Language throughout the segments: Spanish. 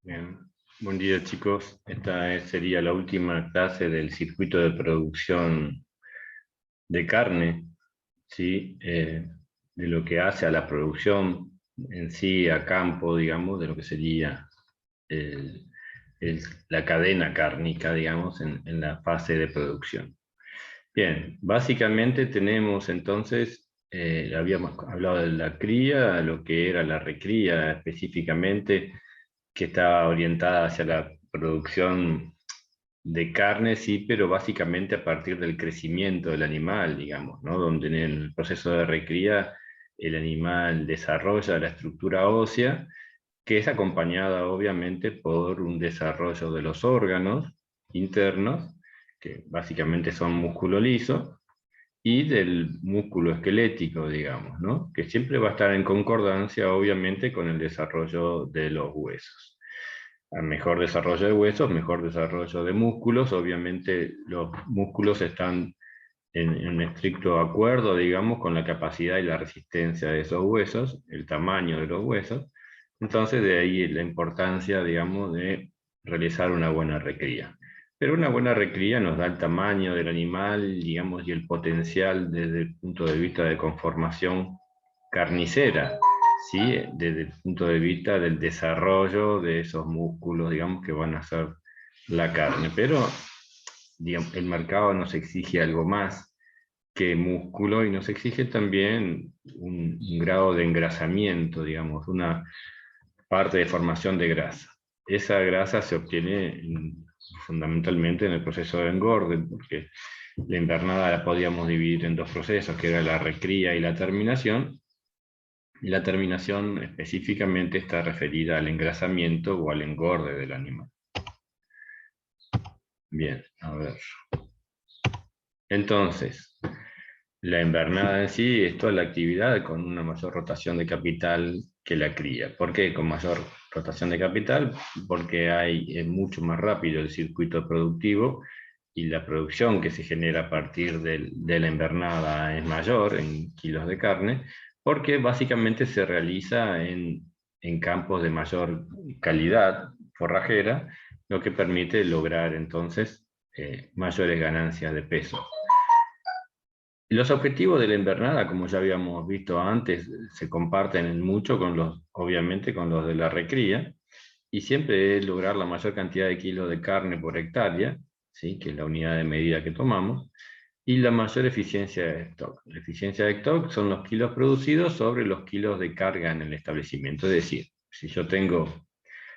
Bien. Buen día, chicos. Sería la última clase del circuito de producción de carne, ¿sí? De lo que hace a la producción en sí, a campo, digamos, de lo que sería el- la cadena cárnica, digamos, en la fase de producción. Bien, básicamente tenemos entonces, habíamos hablado de la cría, lo que era la recría específicamente, que estaba orientada hacia la producción de carne, sí, pero básicamente a partir del crecimiento del animal, digamos, ¿no? Donde en el proceso de recría el animal desarrolla la estructura ósea, que es acompañada obviamente por un desarrollo de los órganos internos, que básicamente son músculo liso, y del músculo esquelético, digamos, ¿no? Que siempre va a estar en concordancia, obviamente, con el desarrollo de los huesos. A mejor desarrollo de huesos, mejor desarrollo de músculos. Obviamente los músculos están en estricto acuerdo, digamos, con la capacidad y la resistencia de esos huesos, el tamaño de los huesos. Entonces, de ahí la importancia, digamos, de realizar una buena recría. Pero una buena recría nos da el tamaño del animal, digamos, y el potencial desde el punto de vista de conformación carnicera, ¿sí? Desde el punto de vista del desarrollo de esos músculos, digamos, que van a ser la carne. Pero digamos, el mercado nos exige algo más que músculo y nos exige también un grado de engrasamiento, digamos, una parte de formación de grasa. Esa grasa se obtiene fundamentalmente en el proceso de engorde, porque la invernada la podíamos dividir en dos procesos, que era la recría y la terminación. Y la terminación específicamente está referida al engrasamiento o al engorde del animal. Bien, a ver. Entonces, la invernada en sí es toda la actividad con una mayor rotación de capital que la cría. ¿Por qué con mayor rotación de capital? Porque es mucho más rápido el circuito productivo y la producción que se genera a partir de la invernada es mayor en kilos de carne, porque básicamente se realiza en campos de mayor calidad forrajera, lo que permite lograr entonces mayores ganancias de peso. Los objetivos de la invernada, como ya habíamos visto antes, se comparten mucho con obviamente con los de la recría, y siempre es lograr la mayor cantidad de kilos de carne por hectárea, ¿sí? Que es la unidad de medida que tomamos, y la mayor eficiencia de stock. La eficiencia de stock son los kilos producidos sobre los kilos de carga en el establecimiento. Es decir, si yo tengo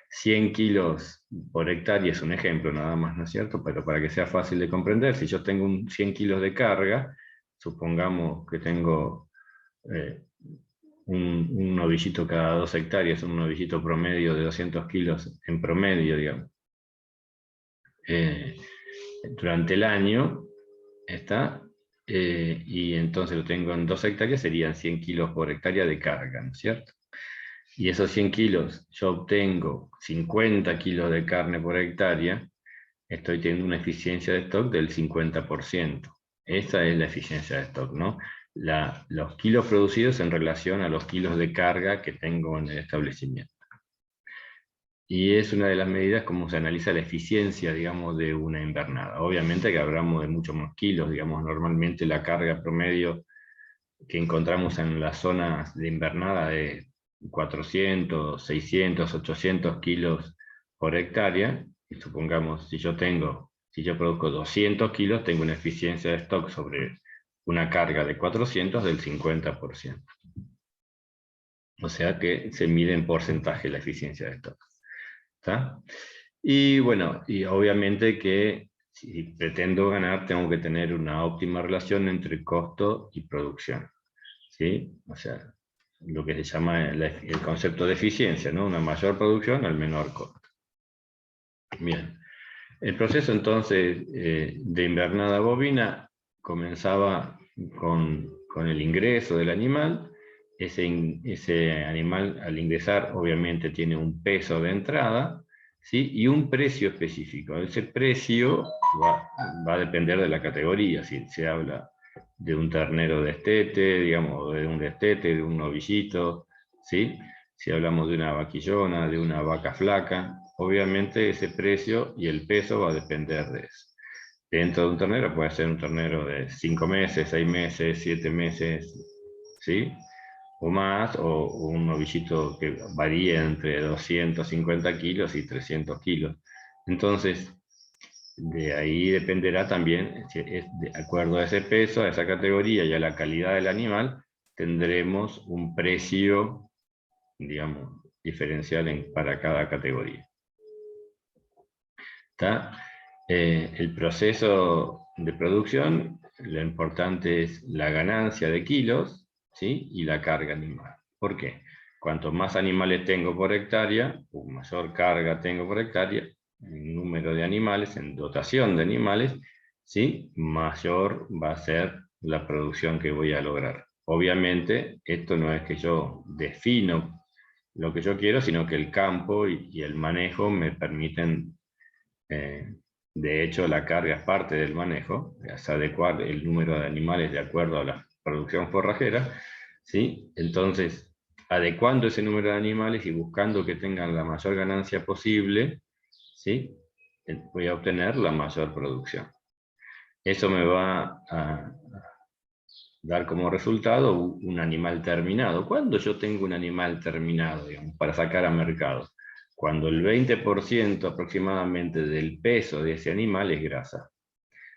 100 kilos por hectárea, es un ejemplo nada más, ¿no es cierto? Pero para que sea fácil de comprender, si yo tengo 100 kilos de carga, supongamos que tengo eh, un novillito cada 2 hectáreas, un novillito promedio de 200 kilos en promedio, digamos. Durante el año está, y entonces lo tengo en 2 hectáreas, serían 100 kilos por hectárea de carga, ¿no es cierto? Y esos 100 kilos, yo obtengo 50 kilos de carne por hectárea, estoy teniendo una eficiencia de stock del 50%. Esa es la eficiencia de stock, ¿no? Los kilos producidos en relación a los kilos de carga que tengo en el establecimiento. Y es una de las medidas como se analiza la eficiencia, digamos, de una invernada. Obviamente que hablamos de muchos más kilos, digamos, normalmente la carga promedio que encontramos en las zonas de invernada de 400, 600, 800 kilos por hectárea. Y supongamos, si yo produzco 200 kilos, tengo una eficiencia de stock sobre una carga de 400 del 50%. O sea que se mide en porcentaje la eficiencia de stock. ¿Está? Y bueno, y obviamente que si pretendo ganar, tengo que tener una óptima relación entre costo y producción. ¿Sí? O sea, lo que se llama el concepto de eficiencia, ¿no? Una mayor producción al menor costo. Bien, el proceso entonces de invernada bovina comenzaba con el ingreso del animal. Ese animal al ingresar obviamente tiene un peso de entrada, ¿sí? Y un precio específico. Ese precio va a depender de la categoría, si se habla de un ternero de destete, digamos, de un destete, de un novillito, ¿sí? si hablamos de una vaquillona, de una vaca flaca, obviamente ese precio y el peso va a depender de eso. Dentro de un ternero puede ser un ternero de 5 meses, 6 meses, 7 meses, ¿sí? O más, o un novillito que varía entre 250 kilos y 300 kilos. Entonces, de ahí dependerá también, de acuerdo a ese peso, a esa categoría y a la calidad del animal, tendremos un precio, digamos, diferencial para cada categoría. ¿Está? El proceso de producción, lo importante es la ganancia de kilos, ¿sí? Y la carga animal. ¿Por qué? Cuanto más animales tengo por hectárea, o mayor carga tengo por hectárea, en número de animales, en dotación de animales, ¿sí? Mayor va a ser la producción que voy a lograr. Obviamente, esto no es que yo defino lo que yo quiero, sino que el campo y el manejo me permiten, de hecho, la carga es parte del manejo, es adecuar el número de animales de acuerdo a la producción forrajera, ¿sí? Entonces, adecuando ese número de animales y buscando que tengan la mayor ganancia posible, ¿sí? Voy a obtener la mayor producción. Eso me va a dar como resultado un animal terminado. ¿Cuándo yo tengo un animal terminado, digamos, para sacar a mercado? Cuando el 20% aproximadamente del peso de ese animal es grasa,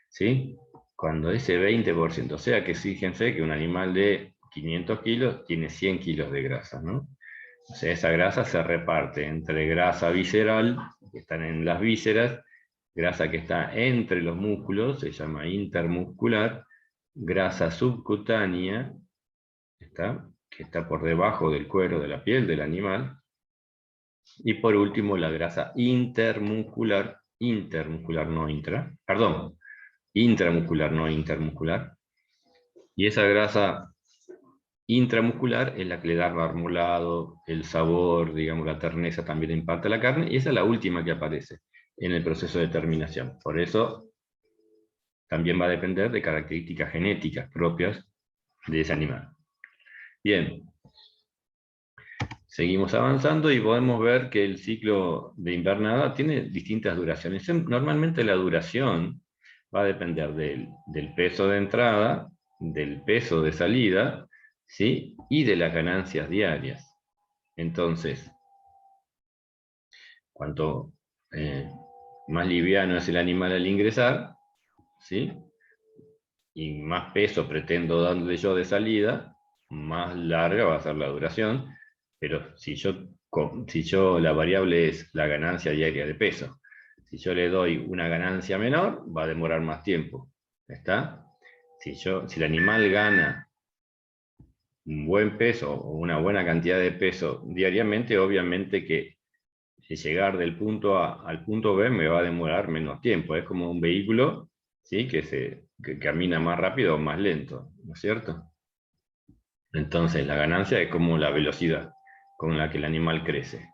¿sí? Cuando ese 20%, o sea que fíjense que un animal de 500 kilos tiene 100 kilos de grasa, ¿no? O sea, esa grasa se reparte entre grasa visceral, que están en las vísceras, grasa que está entre los músculos, se llama intermuscular, grasa subcutánea, que está por debajo del cuero de la piel del animal, y por último la grasa intermuscular, intramuscular, no intermuscular, y esa grasa intramuscular es la que le da el marmolado, el sabor, digamos, la terneza también impacta la carne, y esa es la última que aparece en el proceso de terminación. Por eso también va a depender de características genéticas propias de ese animal. Bien, seguimos avanzando y podemos ver que el ciclo de invernada tiene distintas duraciones. Normalmente la duración va a depender del peso de entrada, del peso de salida, ¿sí? Y de las ganancias diarias. Entonces, cuanto más liviano es el animal al ingresar, ¿sí? Y más peso pretendo darle yo de salida, más larga va a ser la duración, pero si yo la variable es la ganancia diaria de peso, si yo le doy una ganancia menor, va a demorar más tiempo, ¿está? Si el animal gana un buen peso o una buena cantidad de peso diariamente, obviamente que llegar del punto A al punto B me va a demorar menos tiempo. Es como un vehículo, ¿sí? que camina más rápido o más lento, ¿no es cierto? Entonces la ganancia es como la velocidad con la que el animal crece,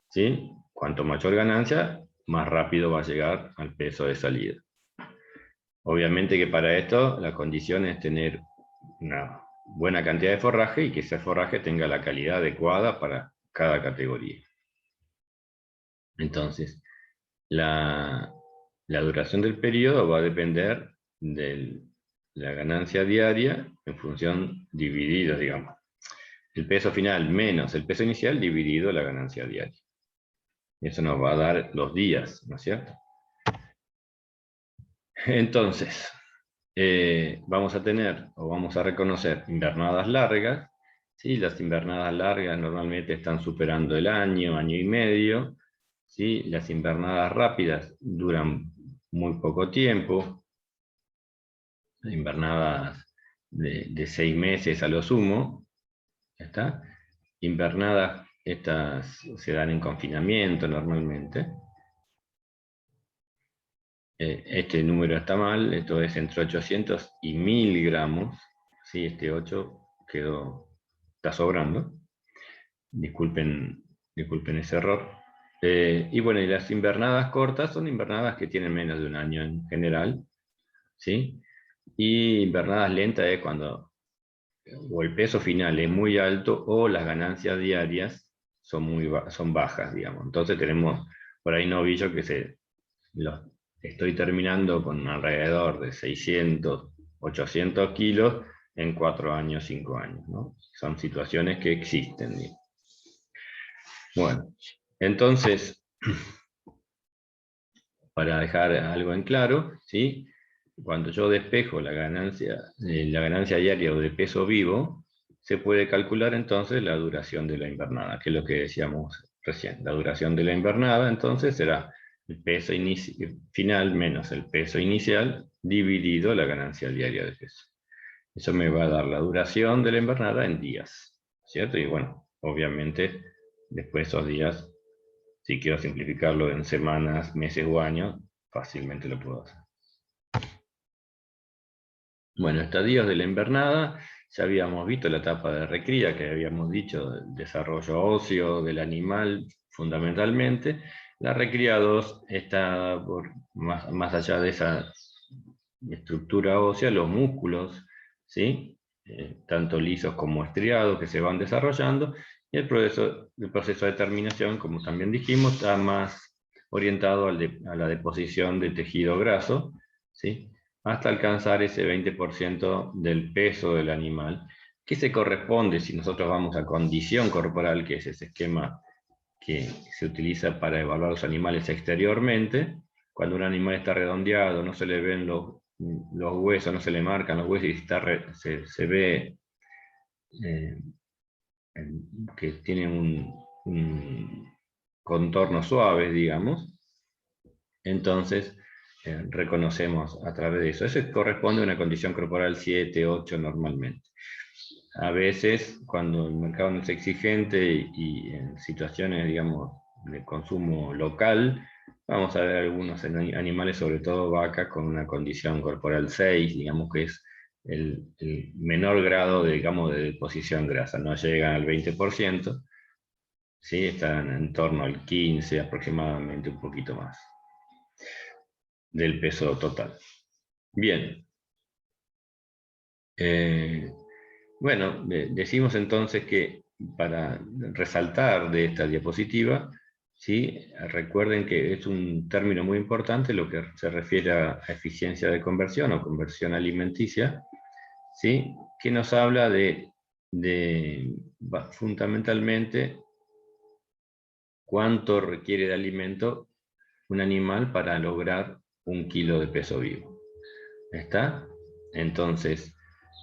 ¿sí? Cuanto mayor ganancia, más rápido va a llegar al peso de salida. Obviamente que para esto la condición es tener una buena cantidad de forraje y que ese forraje tenga la calidad adecuada para cada categoría. Entonces, la duración del periodo va a depender de la ganancia diaria en función dividido, digamos. El peso final menos el peso inicial dividido la ganancia diaria. Eso nos va a dar los días, ¿no es cierto? Entonces, vamos a tener o vamos a reconocer invernadas largas. ¿Sí? Las invernadas largas normalmente están superando el año, año y medio. ¿Sí? Las invernadas rápidas duran muy poco tiempo. Invernadas de 6 meses a lo sumo. ¿Está? Invernadas, estas se dan en confinamiento normalmente. Este número está mal, esto es entre 800 y 1000 gramos. Sí, este 8 está sobrando. Disculpen ese error. Y bueno, y las invernadas cortas son invernadas que tienen menos de un año en general, ¿sí? Y invernadas lentas es cuando o el peso final es muy alto o las ganancias diarias son bajas, digamos. Entonces tenemos por ahí novillos que los estoy terminando con alrededor de 600, 800 kilos en 4 años, 5 años, ¿no? Son situaciones que existen, digamos. Bueno, entonces, para dejar algo en claro, ¿sí? Cuando yo despejo la ganancia diaria o de peso vivo, se puede calcular entonces la duración de la invernada, que es lo que decíamos recién. La duración de la invernada entonces será el peso final menos el peso inicial dividido la ganancia diaria de peso. Eso me va a dar la duración de la invernada en días, ¿cierto? Y bueno, obviamente después esos días, si quiero simplificarlo en semanas, meses o años, fácilmente lo puedo hacer. Bueno, estadios de la invernada, ya habíamos visto la etapa de recría, que habíamos dicho, el desarrollo óseo del animal fundamentalmente. La recría 2 está más allá de esa estructura ósea, los músculos, ¿sí? Tanto lisos como estriados, que se van desarrollando, y el proceso de terminación, como también dijimos, está más orientado a la deposición de tejido graso, ¿sí? Hasta alcanzar ese 20% del peso del animal, que se corresponde, si nosotros vamos a condición corporal, que es ese esquema que se utiliza para evaluar los animales exteriormente. Cuando un animal está redondeado, no se le ven los huesos, no se le marcan los huesos, y se ve que tiene un contorno suave, digamos. Entonces, reconocemos a través de eso. Eso corresponde a una condición corporal 7, 8 normalmente. A veces, cuando el mercado no es exigente y en situaciones, digamos, de consumo local, vamos a ver algunos animales, sobre todo vacas, con una condición corporal 6, digamos que es el menor grado, digamos, de deposición grasa. No llegan al 20%, ¿sí? Están en torno al 15 aproximadamente, un poquito más del peso total. Bien. Bueno, decimos entonces que para resaltar de esta diapositiva, ¿sí? Recuerden que es un término muy importante lo que se refiere a eficiencia de conversión o conversión alimenticia, ¿sí? Que nos habla de fundamentalmente cuánto requiere de alimento un animal para lograr 1 kilo de peso vivo. ¿Está? Entonces,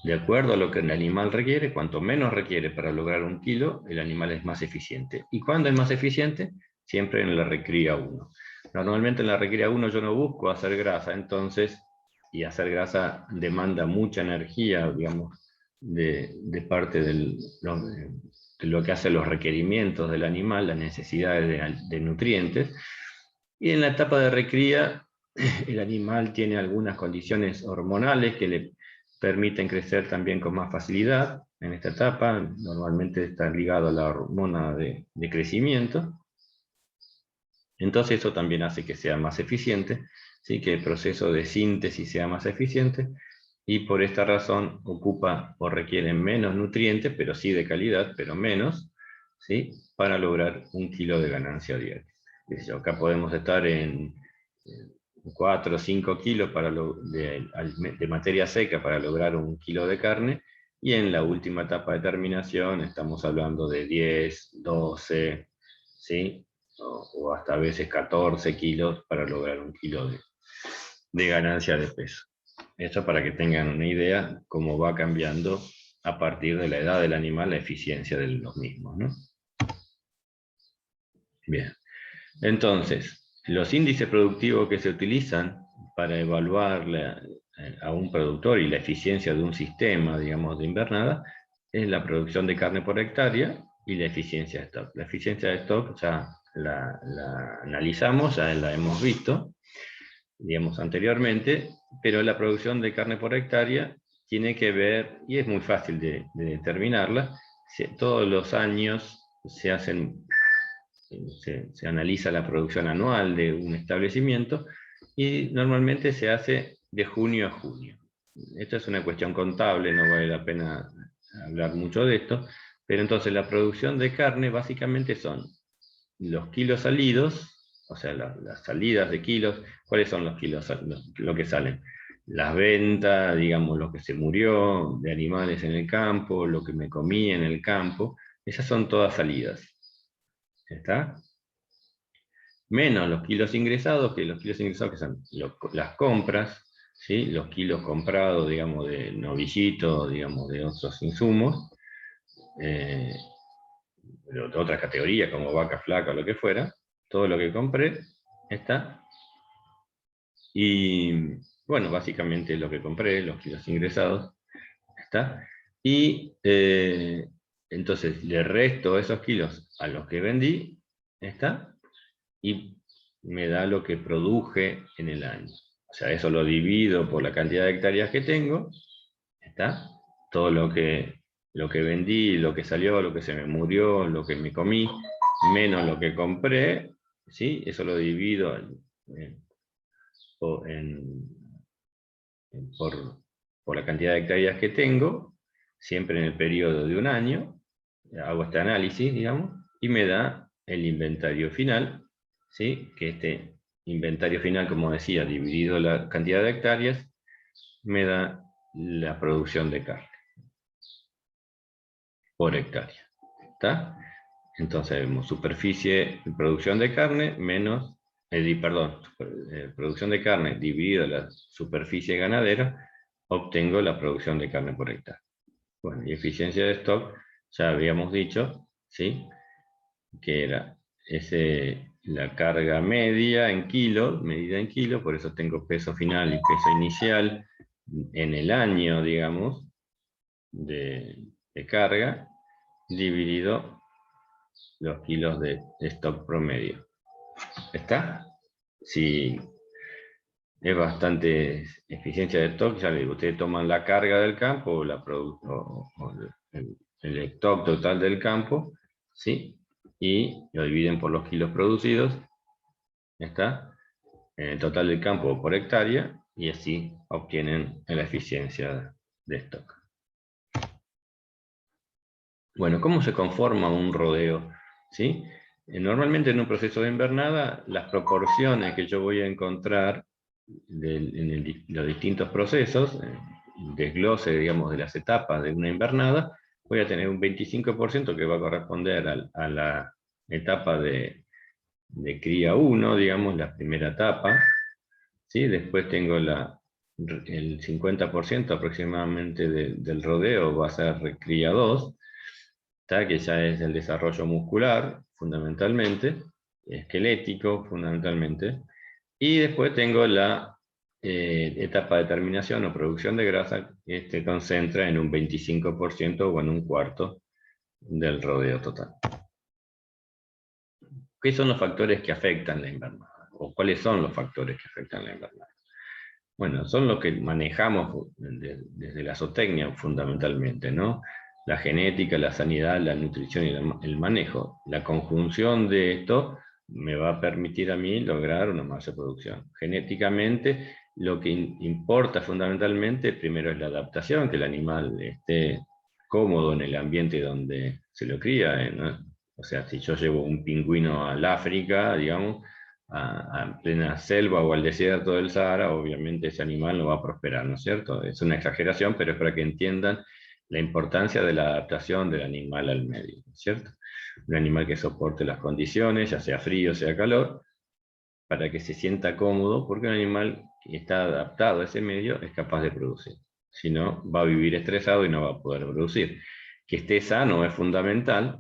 de acuerdo a lo que el animal requiere, cuanto menos requiere para lograr 1 kilo, el animal es más eficiente. ¿Y cuándo es más eficiente? Siempre en la recría 1. Normalmente en la recría 1 yo no busco hacer grasa, entonces, y hacer grasa demanda mucha energía, digamos, de parte de lo que hace los requerimientos del animal, las necesidades de nutrientes. Y en la etapa de recría, el animal tiene algunas condiciones hormonales que le permiten crecer también con más facilidad en esta etapa. Normalmente está ligado a la hormona de crecimiento. Entonces eso también hace que sea más eficiente, ¿sí? Que el proceso de síntesis sea más eficiente, y por esta razón ocupa o requiere menos nutrientes, pero sí de calidad, pero menos, ¿sí? Para lograr 1 kilo de ganancia diaria. Acá podemos estar en 4 o 5 kilos de materia seca para lograr 1 kilo de carne, y en la última etapa de terminación estamos hablando de 10, 12, ¿sí? O hasta a veces 14 kilos para lograr 1 kilo de ganancia de peso. Esto para que tengan una idea cómo va cambiando a partir de la edad del animal la eficiencia de los mismos, ¿no? Bien. Entonces, los índices productivos que se utilizan para evaluar a un productor y la eficiencia de un sistema, digamos, de invernada, es la producción de carne por hectárea y la eficiencia de stock. La eficiencia de stock ya la analizamos, ya la hemos visto, digamos, anteriormente, pero la producción de carne por hectárea tiene que ver, y es muy fácil de determinarla, todos los años se hacen... Se analiza la producción anual de un establecimiento y normalmente se hace de junio a junio. Esto es una cuestión contable, no vale la pena hablar mucho de esto, Pero entonces la producción de carne básicamente son los kilos salidos, o sea, las salidas de kilos. ¿Cuáles son los kilos, lo que salen? Las ventas, digamos, lo que se murió de animales en el campo, lo que me comí en el campo, esas son todas salidas. ¿Está? Menos los kilos ingresados, que los kilos ingresados que son las compras, ¿sí? Los kilos comprados, digamos, de novillito, digamos, de otros insumos, de otras categorías como vaca, flaca o lo que fuera, todo lo que compré está. Y bueno, básicamente lo que compré, los kilos ingresados, está. Y entonces le resto esos kilos a los que vendí, está. Y me da lo que produje en el año. O sea, eso lo divido por la cantidad de hectáreas que tengo, ¿está? Todo lo que vendí, lo que salió, lo que se me murió, lo que me comí, menos lo que compré, ¿sí? Eso lo divido por la cantidad de hectáreas que tengo, siempre en el periodo de un año, hago este análisis, digamos, y me da el inventario final, ¿sí? Que este inventario final, como decía, dividido la cantidad de hectáreas, me da la producción de carne por hectárea. ¿Está? Entonces vemos superficie, producción de carne menos, producción de carne dividido la superficie ganadera, obtengo la producción de carne por hectárea. Bueno, y eficiencia de stock, ya habíamos dicho, ¿sí? Que era la carga media en kilos, medida en kilos, por eso tengo peso final y peso inicial en el año, digamos, de carga, dividido los kilos de stock promedio. ¿Está? Si es bastante eficiencia de stock, ya digo, ustedes toman la carga del campo o el stock total del campo, ¿sí? Y lo dividen por los kilos producidos, ¿está? En el total del campo por hectárea, y así obtienen la eficiencia de stock. Bueno, ¿cómo se conforma un rodeo? ¿Sí? Normalmente en un proceso de invernada, las proporciones que yo voy a encontrar en los distintos procesos, desglose, digamos, de las etapas de una invernada, voy a tener un 25% que va a corresponder a la etapa de cría 1, digamos, la primera etapa, ¿sí? Después tengo el 50% aproximadamente del rodeo va a ser cría 2, que ya es el desarrollo muscular, fundamentalmente, esquelético, fundamentalmente, y después tengo la etapa de terminación o producción de grasa, que se concentra en un 25% o en un cuarto del rodeo total. ¿Qué son los factores que afectan la invernada? ¿O cuáles son los factores que afectan la invernada? Bueno, son los que manejamos desde la zootecnia fundamentalmente, ¿no? La genética, la sanidad, la nutrición y el manejo. La conjunción de esto me va a permitir a mí lograr una mayor producción. Genéticamente, lo que importa fundamentalmente, primero es la adaptación, que el animal esté cómodo en el ambiente donde se lo cría, ¿no? O sea, si yo llevo un pingüino al África, digamos, a plena selva o al desierto del Sahara, obviamente ese animal no va a prosperar, ¿no es cierto? Es una exageración, pero es para que entiendan la importancia de la adaptación del animal al medio, ¿no es cierto? Un animal que soporte las condiciones, ya sea frío, sea calor, para que se sienta cómodo, porque un animal que está adaptado a ese medio es capaz de producir. Si no, va a vivir estresado y no va a poder producir. Que esté sano es fundamental,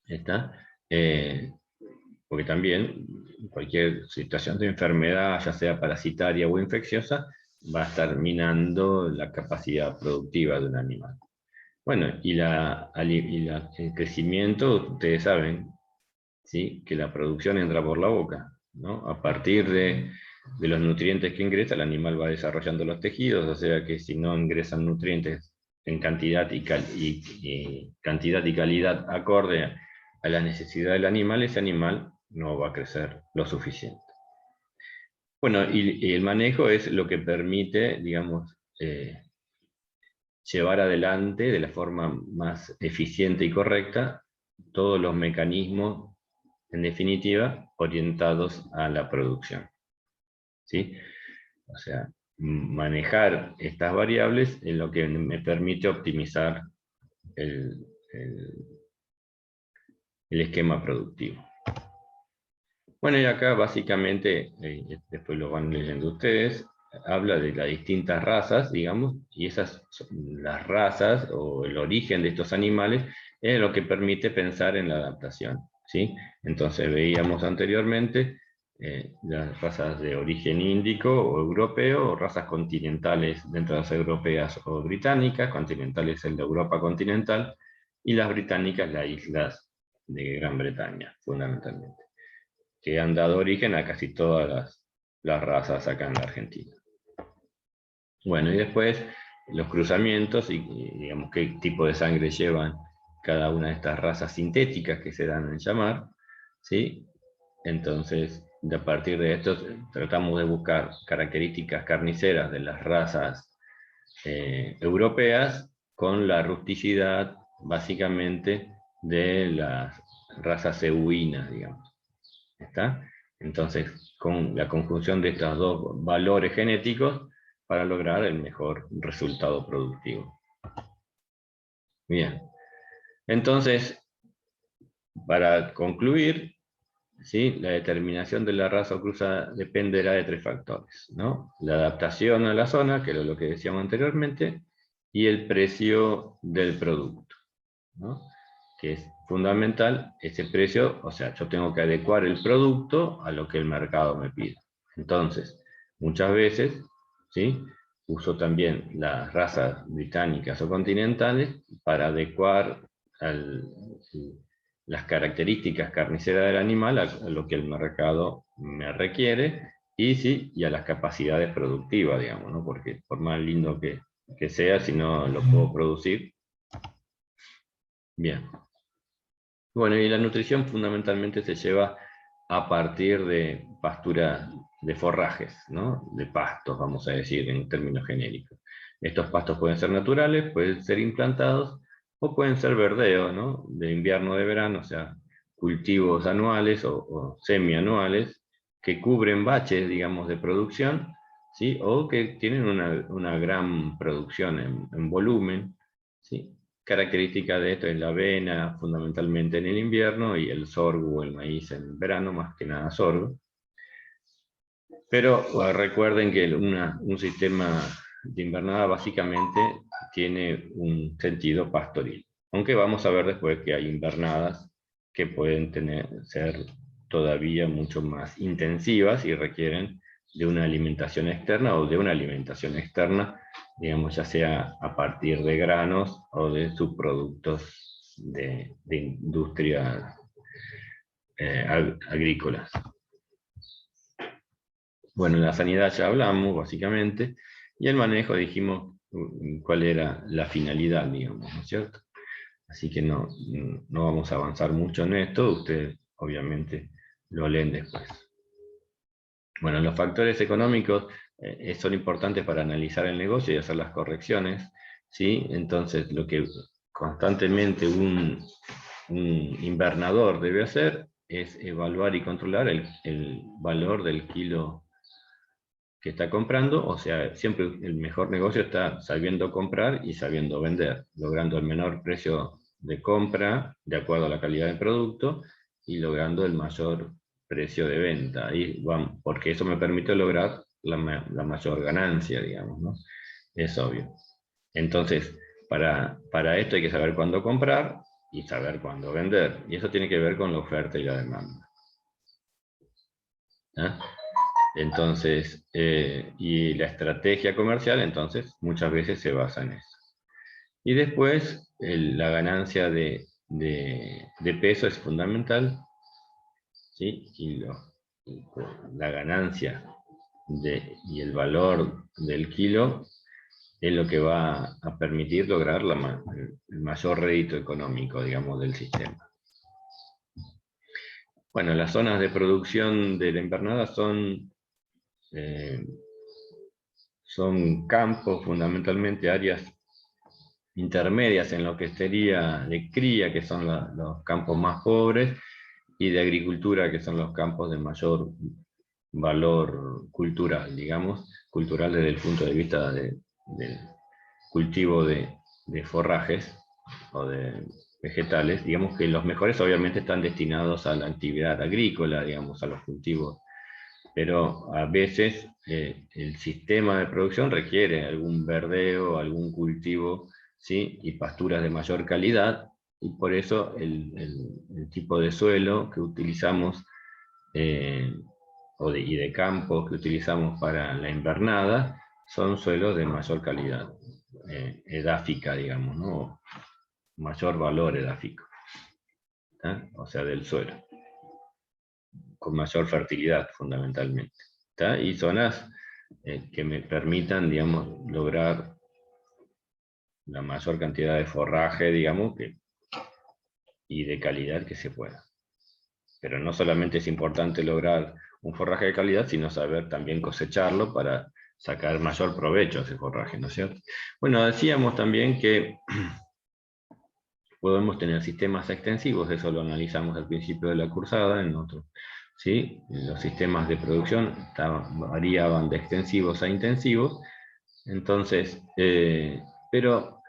¿está? Porque también cualquier situación de enfermedad, ya sea parasitaria o infecciosa, va a estar minando la capacidad productiva de un animal. Bueno, el crecimiento, ustedes saben, ¿sí? Que la producción entra por la boca, ¿no? A partir de los nutrientes que ingresa, el animal va desarrollando los tejidos, o sea que si no ingresan nutrientes en cantidad cantidad y calidad acorde a la necesidad del animal, ese animal no va a crecer lo suficiente. Bueno, y el manejo es lo que permite, digamos, llevar adelante de la forma más eficiente y correcta todos los mecanismos, en definitiva, orientados a la producción. ¿Sí? O sea, manejar estas variables es lo que me permite optimizar el, el, el esquema productivo. Bueno, y acá básicamente, después lo van leyendo ustedes, habla de las distintas razas, digamos, y las razas o el origen de estos animales es lo que permite pensar en la adaptación, ¿sí? Entonces veíamos anteriormente las razas de origen índico o europeo, o razas continentales dentro de las europeas o británicas, continentales el de Europa continental, y las británicas las islas de Gran Bretaña, fundamentalmente, que han dado origen a casi todas las razas acá en la Argentina. Bueno, y después los cruzamientos y digamos qué tipo de sangre llevan cada una de estas razas sintéticas que se dan en llamar, ¿sí? Entonces, a partir de esto tratamos de buscar características carniceras de las razas europeas con la rusticidad, básicamente, de las razas cebuinas, digamos. ¿Está? Entonces, con la conjunción de estos dos valores genéticos para lograr el mejor resultado productivo. Bien. Entonces, para concluir, ¿sí? La determinación de la raza o cruza dependerá de tres factores, ¿no? La adaptación a la zona, que era lo que decíamos anteriormente, y el precio del producto, ¿no? Que es fundamental ese precio, o sea, yo tengo que adecuar el producto a lo que el mercado me pide. Entonces, muchas veces, ¿sí? Uso también las razas británicas o continentales para adecuar las características carniceras del animal a lo que el mercado me requiere y, sí, y a las capacidades productivas, digamos, ¿no? Porque por más lindo que sea, si no lo puedo producir, bien. Bueno, y la nutrición fundamentalmente se lleva a partir de pasturas, de forrajes, ¿no? De pastos, vamos a decir, en términos genéricos. Estos pastos pueden ser naturales, pueden ser implantados, o pueden ser verdeos, ¿no? De invierno, de verano, o sea, cultivos anuales o semianuales que cubren baches, digamos, de producción, ¿sí? O que tienen una gran producción en volumen, ¿sí? Característica de esto es la avena, fundamentalmente en el invierno, y el sorgo o el maíz en verano, más que nada sorgo. Pero recuerden que un sistema de invernada básicamente tiene un sentido pastoril. Aunque vamos a ver después que hay invernadas que pueden ser todavía mucho más intensivas y requieren de una alimentación externa o de una alimentación externa, digamos, ya sea a partir de granos o de subproductos de industria agrícolas. Bueno, en la sanidad ya hablamos, básicamente, y el manejo dijimos cuál era la finalidad, digamos, ¿no es cierto? Así que no vamos a avanzar mucho en esto, ustedes obviamente lo leen después. Bueno, los factores económicos son importantes para analizar el negocio y hacer las correcciones, ¿sí? Entonces, lo que constantemente un invernador debe hacer es evaluar y controlar el valor del kilo que está comprando, o sea, siempre el mejor negocio está sabiendo comprar y sabiendo vender, logrando el menor precio de compra de acuerdo a la calidad del producto y logrando el mayor precio de venta. Ahí vamos, porque eso me permite lograr la mayor ganancia, digamos, ¿no? Es obvio. Entonces, para esto hay que saber cuándo comprar y saber cuándo vender. Y eso tiene que ver con la oferta y la demanda. ¿Eh? Entonces, y la estrategia comercial, entonces, muchas veces se basa en eso. Y después, la ganancia de peso es fundamental, ¿sí? Y la ganancia y el valor del kilo es lo que va a permitir lograr el mayor rédito económico, digamos, del sistema. Bueno, las zonas de producción de la invernada son campos, fundamentalmente áreas intermedias en lo que sería de cría, que son los campos más pobres, y de agricultura, que son los campos de mayor valor cultural, digamos, cultural desde el punto de vista del cultivo de forrajes o de vegetales. Digamos que los mejores obviamente están destinados a la actividad agrícola, digamos, a los cultivos, pero a veces el sistema de producción requiere algún verdeo, algún cultivo, ¿sí? Y pasturas de mayor calidad, y por eso el tipo de suelo que utilizamos y de campos que utilizamos para la invernada son suelos de mayor calidad edáfica, digamos, ¿no? Mayor valor edáfico, ¿tá? O sea, del suelo, con mayor fertilidad fundamentalmente, ¿tá? Y zonas que me permitan, digamos, lograr la mayor cantidad de forraje, digamos, y de calidad que se pueda. Pero no solamente es importante lograr un forraje de calidad, sino saber también cosecharlo para sacar mayor provecho a ese forraje, ¿no es cierto? Bueno, decíamos también que podemos tener sistemas extensivos, eso lo analizamos al principio de la cursada, en otro, ¿sí? Los sistemas de producción variaban de extensivos a intensivos, entonces, pero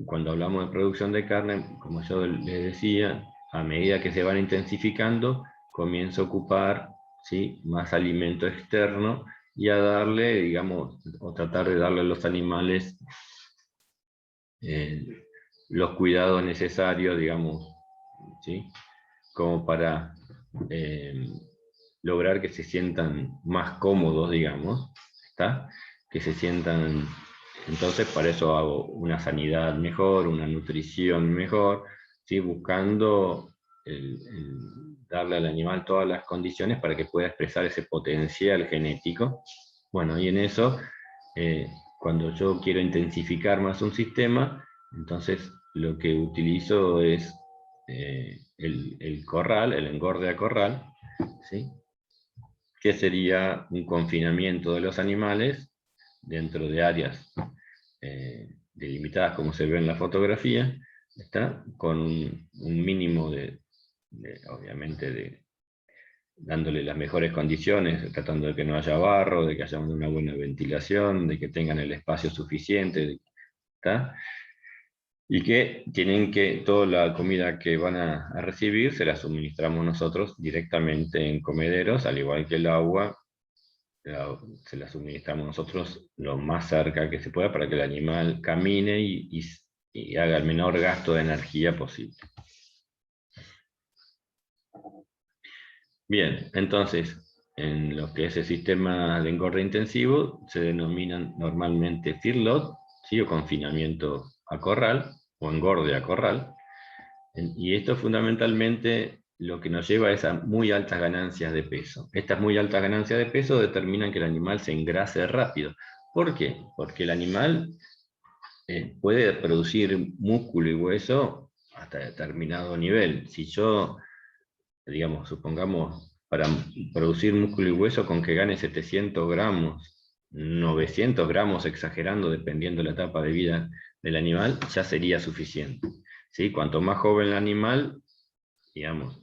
cuando hablamos de producción de carne, como yo les decía, a medida que se van intensificando, comienza a ocupar, ¿sí?, más alimento externo y a darle, digamos, o tratar de darle a los animales los cuidados necesarios, digamos, ¿sí?, como para lograr que se sientan más cómodos, digamos, ¿está? Que se sientan. Entonces, para eso hago una sanidad mejor, una nutrición mejor, ¿sí? Buscando darle al animal todas las condiciones para que pueda expresar ese potencial genético. Bueno, y en eso, cuando yo quiero intensificar más un sistema, entonces lo que utilizo es el corral, el engorde a corral, ¿sí?, que sería un confinamiento de los animales dentro de áreas delimitadas como se ve en la fotografía, ¿está? Con un mínimo obviamente, dándole las mejores condiciones, tratando de que no haya barro, de que haya una buena ventilación, de que tengan el espacio suficiente, ¿está? Y que tienen que, toda la comida que van a recibir se la suministramos nosotros directamente en comederos, al igual que el agua, se la suministramos nosotros lo más cerca que se pueda para que el animal camine y haga el menor gasto de energía posible. Bien, entonces, en lo que es el sistema de engorde intensivo, se denominan normalmente feedlot, ¿sí?, o confinamiento a corral, o engorde a corral, y esto fundamentalmente lo que nos lleva es a muy altas ganancias de peso. Estas muy altas ganancias de peso determinan que el animal se engrase rápido. ¿Por qué? Porque el animal puede producir músculo y hueso hasta determinado nivel. Si yo, digamos, supongamos, para producir músculo y hueso con que gane 700 gramos, 900 gramos exagerando, dependiendo de la etapa de vida del animal, ya sería suficiente, ¿sí? Cuanto más joven el animal, digamos,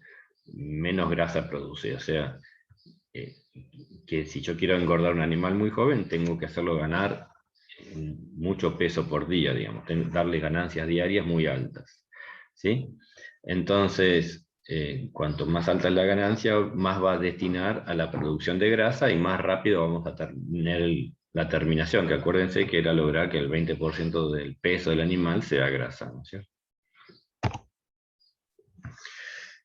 menos grasa produce. O sea, que si yo quiero engordar un animal muy joven, tengo que hacerlo ganar mucho peso por día, digamos, darle ganancias diarias muy altas, ¿sí? Entonces, cuanto más alta es la ganancia, más va a destinar a la producción de grasa y más rápido vamos a tener la terminación, que acuérdense que era lograr que el 20% del peso del animal sea grasa, ¿no es cierto?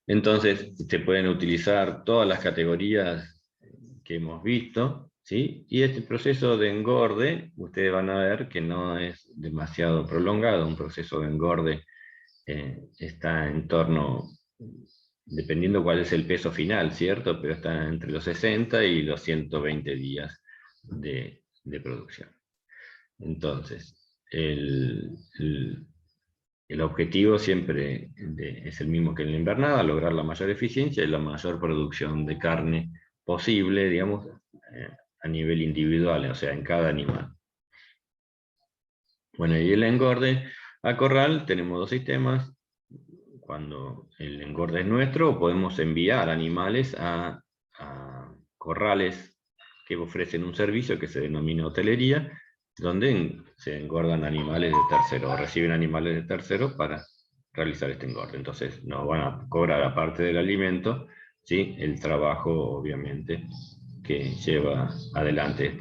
Entonces, se pueden utilizar todas las categorías que hemos visto, ¿sí? Y este proceso de engorde, ustedes van a ver que no es demasiado prolongado. Un proceso de engorde está en torno, dependiendo cuál es el peso final, ¿cierto? Pero está entre los 60 y los 120 días de producción. Entonces, el objetivo siempre es el mismo que en la invernada, lograr la mayor eficiencia y la mayor producción de carne posible, digamos, a nivel individual, o sea, en cada animal. Bueno, y el engorde A corral tenemos dos sistemas. Cuando el engorde es nuestro, podemos enviar animales a corrales que ofrecen un servicio que se denomina hotelería, donde se engordan animales de terceros, o reciben animales de terceros para realizar este engorde. Entonces nos van a cobrar, aparte del alimento, ¿sí?, el trabajo, obviamente, que lleva adelante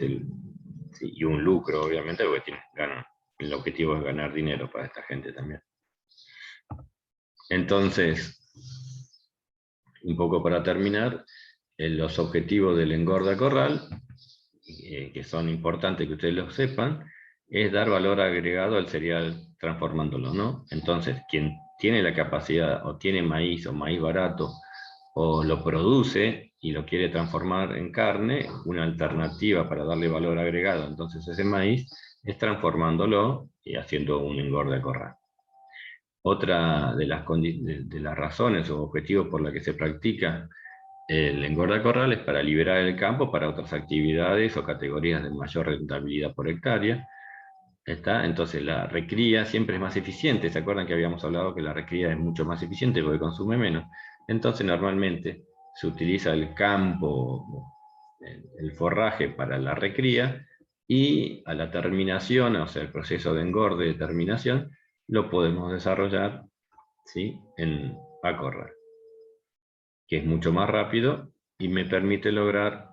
sí, y un lucro, obviamente, porque el objetivo es ganar dinero para esta gente también. Entonces, un poco para terminar, los objetivos del engorda corral, que son importantes que ustedes lo sepan, es dar valor agregado al cereal transformándolo, ¿no? Entonces, quien tiene la capacidad o tiene maíz o maíz barato o lo produce y lo quiere transformar en carne, una alternativa para darle valor agregado entonces ese maíz es transformándolo y haciendo un engorde corral. Otra de las razones o objetivos por la que se practica el engorda corral es para liberar el campo para otras actividades o categorías de mayor rentabilidad por hectárea. Entonces la recría siempre es más eficiente. ¿Se acuerdan que habíamos hablado que la recría es mucho más eficiente porque consume menos? Entonces normalmente se utiliza el campo, el forraje para la recría, y a la terminación, o sea, el proceso de engorde de terminación, lo podemos desarrollar, ¿sí?, a corral, que es mucho más rápido y me permite lograr,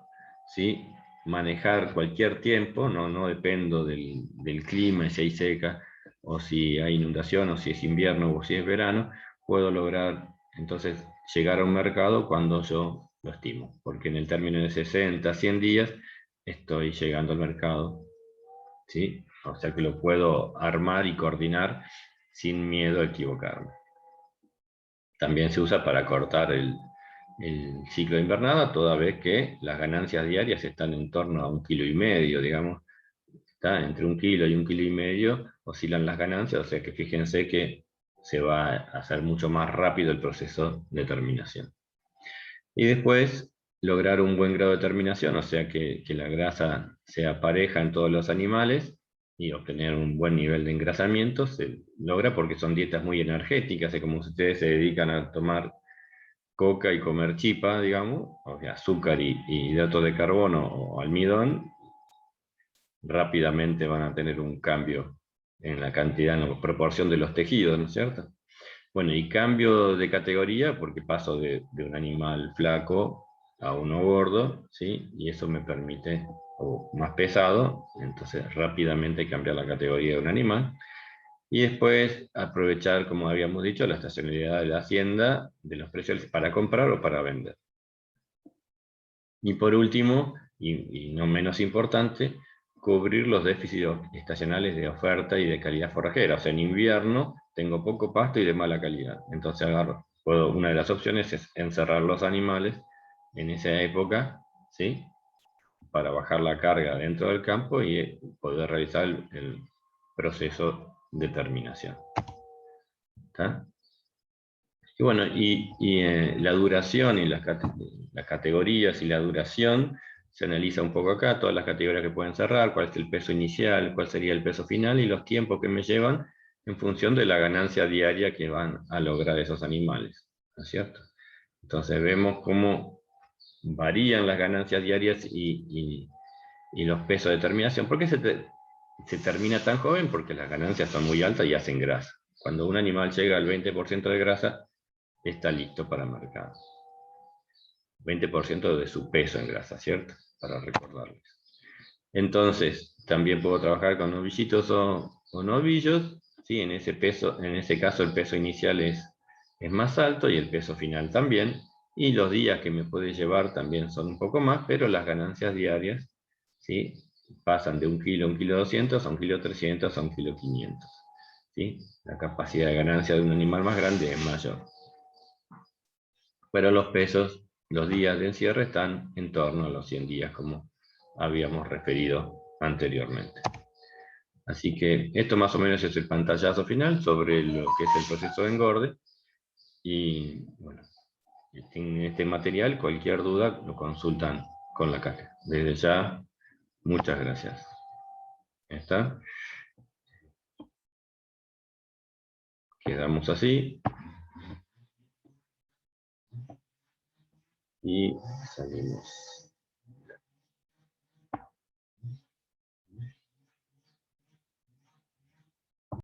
¿sí?, manejar cualquier tiempo, no dependo del clima, si hay seca, o si hay inundación, o si es invierno, o si es verano, puedo lograr entonces llegar a un mercado cuando yo lo estimo, porque en el término de 60, 100 días estoy llegando al mercado, ¿sí? O sea que lo puedo armar y coordinar sin miedo a equivocarme. También se usa para cortar el ciclo de invernada, toda vez que las ganancias diarias están en torno a 1,5 kg, digamos. Está entre 1 kg y 1,5 kg oscilan las ganancias, o sea que fíjense que se va a hacer mucho más rápido el proceso de terminación. Y después lograr un buen grado de terminación, o sea que la grasa sea pareja en todos los animales, y obtener un buen nivel de engrasamiento se logra porque son dietas muy energéticas, y como ustedes se dedican a tomar coca y comer chipa, digamos, o sea, azúcar y hidratos de carbono o almidón, rápidamente van a tener un cambio en la cantidad, en la proporción de los tejidos, ¿no es cierto? Bueno, y cambio de categoría porque paso de un animal flaco a uno gordo, ¿sí? Y eso me permite, o más pesado, entonces rápidamente cambiar la categoría de un animal. Y después aprovechar, como habíamos dicho, la estacionalidad de la hacienda, de los precios para comprar o para vender. Y por último, y no menos importante, cubrir los déficits estacionales de oferta y de calidad forrajera. O sea, en invierno tengo poco pasto y de mala calidad. Entonces una de las opciones es encerrar los animales en esa época, ¿sí?, para bajar la carga dentro del campo y poder realizar el proceso de terminación. ¿Está? Y bueno, la duración y las categorías y la duración se analiza un poco acá, todas las categorías que pueden cerrar, cuál es el peso inicial, cuál sería el peso final y los tiempos que me llevan en función de la ganancia diaria que van a lograr esos animales, ¿no es cierto? Entonces vemos cómo varían las ganancias diarias y los pesos de terminación. ¿Por qué se termina tan joven? Porque las ganancias son muy altas y hacen grasa. Cuando un animal llega al 20% de grasa, está listo para el mercado. 20% de su peso en grasa, ¿cierto? Para recordarles. Entonces, también puedo trabajar con novillitos o novillos, ¿sí? En ese caso el peso inicial es más alto y el peso final también, y los días que me puede llevar también son un poco más, pero las ganancias diarias, ¿sí?, pasan de 1 kg a 1,2 kg, a 1,3 kg, a 1,5 kg. ¿Sí? La capacidad de ganancia de un animal más grande es mayor. Pero los pesos, los días de encierre están en torno a los 100 días, como habíamos referido anteriormente. Así que esto más o menos es el pantallazo final sobre lo que es el proceso de engorde. Y bueno, en este material, cualquier duda lo consultan con la CAC. Desde ya, muchas gracias. ¿Está? Quedamos así. Y salimos.